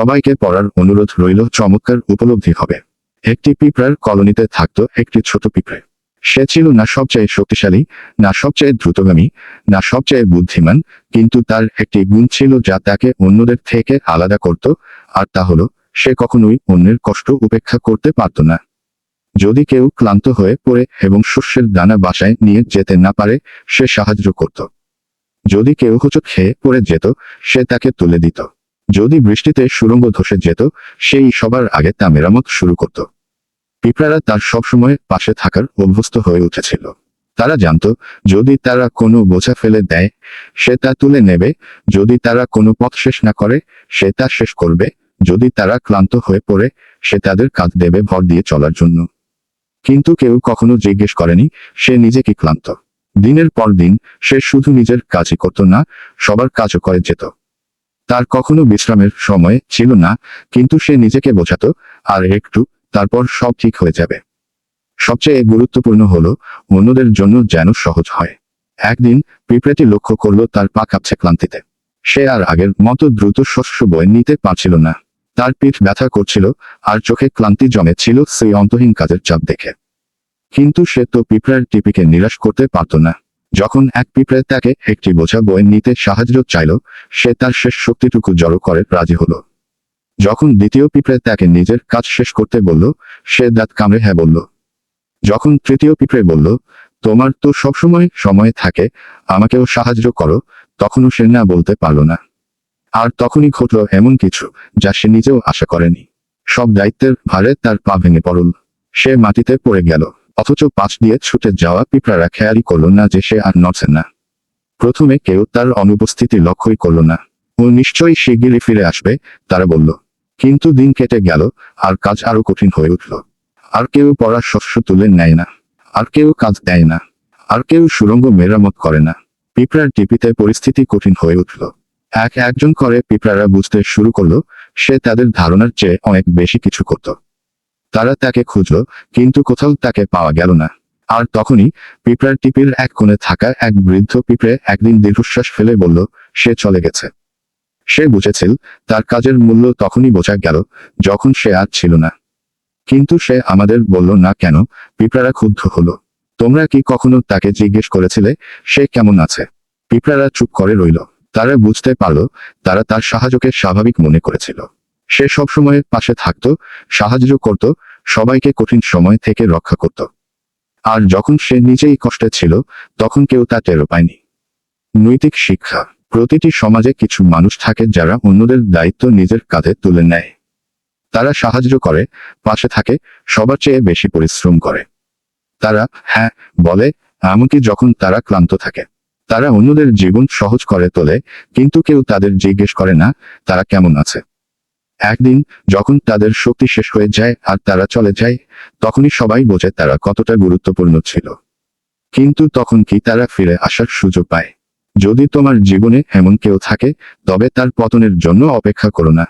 সবাইকে পড়ার অনুরোধ রইল। চমৎকার উপলব্ধি হবে। একটি পিঁপড়ার কলোনিতে থাকত একটি ছোট পিঁপড়ে। সে ছিল না সবচেয়ে শক্তিশালী, না সবচেয়ে দ্রুতগামী, না সবচেয়ে বুদ্ধিমান, কিন্তু তার একটি গুণ ছিল যা তাকে অন্যদের থেকে আলাদা করত, আর তা হলো সে কখনোই অন্যের কষ্ট উপেক্ষা করতে পারত না। যদি কেউ ক্লান্ত হয়ে পড়ে এবং শস্যের দানা বাসায় নিয়ে যেতে না পারে, সে সাহায্য করত। যদি কেউ হোঁচট খেয়ে পড়ে যেত, সে তাকে তুলে দিত। যদি বৃষ্টিতে সুড়ঙ্গ ধসে যেত, সেই সবার আগে তা মেরামত শুরু করত। পিঁপড়ারা তার সবসময় পাশে থাকার অভ্যস্ত হয়ে উঠেছিল। তারা জানত, যদি তারা কোনো বোঝা ফেলে দেয়, সে তা তুলে নেবে। যদি তারা কোনো পথ শেষ না করে, সে তা শেষ করবে। যদি তারা ক্লান্ত হয়ে পড়ে, সে তাদের কাঁধ দেবে ভর দিয়ে চলার জন্য। কিন্তু কেউ কখনো জিজ্ঞেস করেনি সে নিজে কি ক্লান্ত। দিনের পর দিন সে শুধু নিজের কাজই করত না, সবার কাজও করে যেত। তার কখনো বিশ্রামের সময় ছিল না, কিন্তু সে নিজেকে বোঝাতো, আর একটু, তারপর সব ঠিক হয়ে যাবে। সবচেয়ে গুরুত্বপূর্ণ হলো অন্যদের জন্য যেন সহজ হয়। একদিন পিঁপড়েটি লক্ষ্য করল তার পা কাঁপছে ক্লান্তিতে। সে আর আগের মতো দ্রুত শস্য বয়ে নিতে পারছিল না। তার পিঠ ব্যথা করছিল, আর চোখে ক্লান্তি জমে ছিল সেই অন্তহীন কাজের চাপ দেখে। কিন্তু সে তো পিঁপড়ার টিপিকে নিরাশ করতে পারত না। যখন এক পিঁপড়ে তাকে একটি বোঝা বয়ে নিতে সাহায্য চাইল, সে তার শেষ শক্তিটুকু জড়ো করে রাজি হলো। যখন দ্বিতীয় পিঁপড়ে তাকে নিজের কাজ শেষ করতে বলল, সে দাঁত কামড়ে হ্যাঁ বলল। যখন তৃতীয় পিঁপড়ে বলল, তোমার তো সবসময় সময় থাকে, আমাকেও সাহায্য করো, তখনও সে না বলতে পারল না। আর তখনই ঘটল এমন কিছু যা সে নিজেও আশা করেনি। সব দায়িত্বের ভারে তার পা ভেঙে পড়ল। সে মাটিতে পড়ে গেল, অথচ পাশ দিয়ে ছুটে যাওয়া পিঁপড়ারা খেয়ালই করল না যে সে আর নড়ছে না। প্রথমে কেউ তার অনুপস্থিতি লক্ষ্যই করল না। ও নিশ্চয়ই শিগগিরই ফিরে আসবে, তারা বলল। কিন্তু দিন কেটে গেল, আর কাজ আরো কঠিন হয়ে উঠল। আর কেউ পড়ার শস্য তুলে নেয় না, আর কেউ কাজ দেয় না, আর কেউ সুড়ঙ্গ মেরামত করে না। পিঁপড়ার টিপিতে পরিস্থিতি কঠিন হয়ে উঠল। একজন করে পিঁপড়ারা বুঝতে শুরু করলো সে তাদের ধারণার চেয়ে অনেক বেশি কিছু করত। তারা তাকে খুঁজল, কিন্তু কোথাও তাকে পাওয়া গেল না। আর তখনই পিঁপড়ার টিপির এক কোণে থাকা এক বৃদ্ধ পিঁপড়ে একদিন দীর্ঘশ্বাস ফেলে বলল, সে চলে গেছে। সে বুঝেছিল তার কাজের মূল্য তখনই বোঝা গেল যখন সে আর ছিল না। কিন্তু সে আমাদের বলল না কেন। পিঁপড়ারা ক্ষুব্ধ হলো। তোমরা কি কখনো তাকে জিজ্ঞেস করেছিলে সে কেমন আছে? পিঁপড়ারা চুপ করে রইল। তারা বুঝতে পারল তারা তার সাহায্যকে স্বাভাবিক মনে করেছিল। সে সবসময় পাশে থাকত, সাহায্য করত, সবাইকে কঠিন সময় থেকে রক্ষা করত। আর যখন সে নিজেই কষ্টে ছিল, তখন কেউ তা টেরও পায়নি। নৈতিক শিক্ষা। প্রতিটি সমাজে কিছু মানুষ থাকে যারা অন্যদের দায়িত্ব নিজের কাঁধে তুলে নেয়। তারা সাহায্য করে, পাশে থাকে, সবার চেয়ে বেশি পরিশ্রম করে। তারা হ্যাঁ বলে, এমনকি যখন তারা ক্লান্ত থাকে। তারা অন্যদের জীবন সহজ করে তোলে, কিন্তু কেউ তাদের জিজ্ঞেস করে না তারা কেমন আছে। একদিন যখন তাদের শক্তি শেষ হয়ে যায় আর তারা চলে যায়, তখনই সবাই বোঝে তারা কতটা গুরুত্বপূর্ণ ছিল। কিন্তু তখন কি তারা ফিরে আসার সুযোগ পায়? যদি তোমার জীবনে এমন কেউ থাকে, তবে তার পতনের জন্য অপেক্ষা করো না।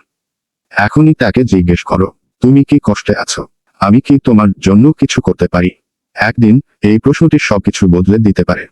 এখনই তাকে জিজ্ঞেস করো, তুমি কি কষ্টে আছো? আমি কি তোমার জন্য কিছু করতে পারি? একদিন এই প্রশ্নটি সবকিছু বদলে দিতে পারে।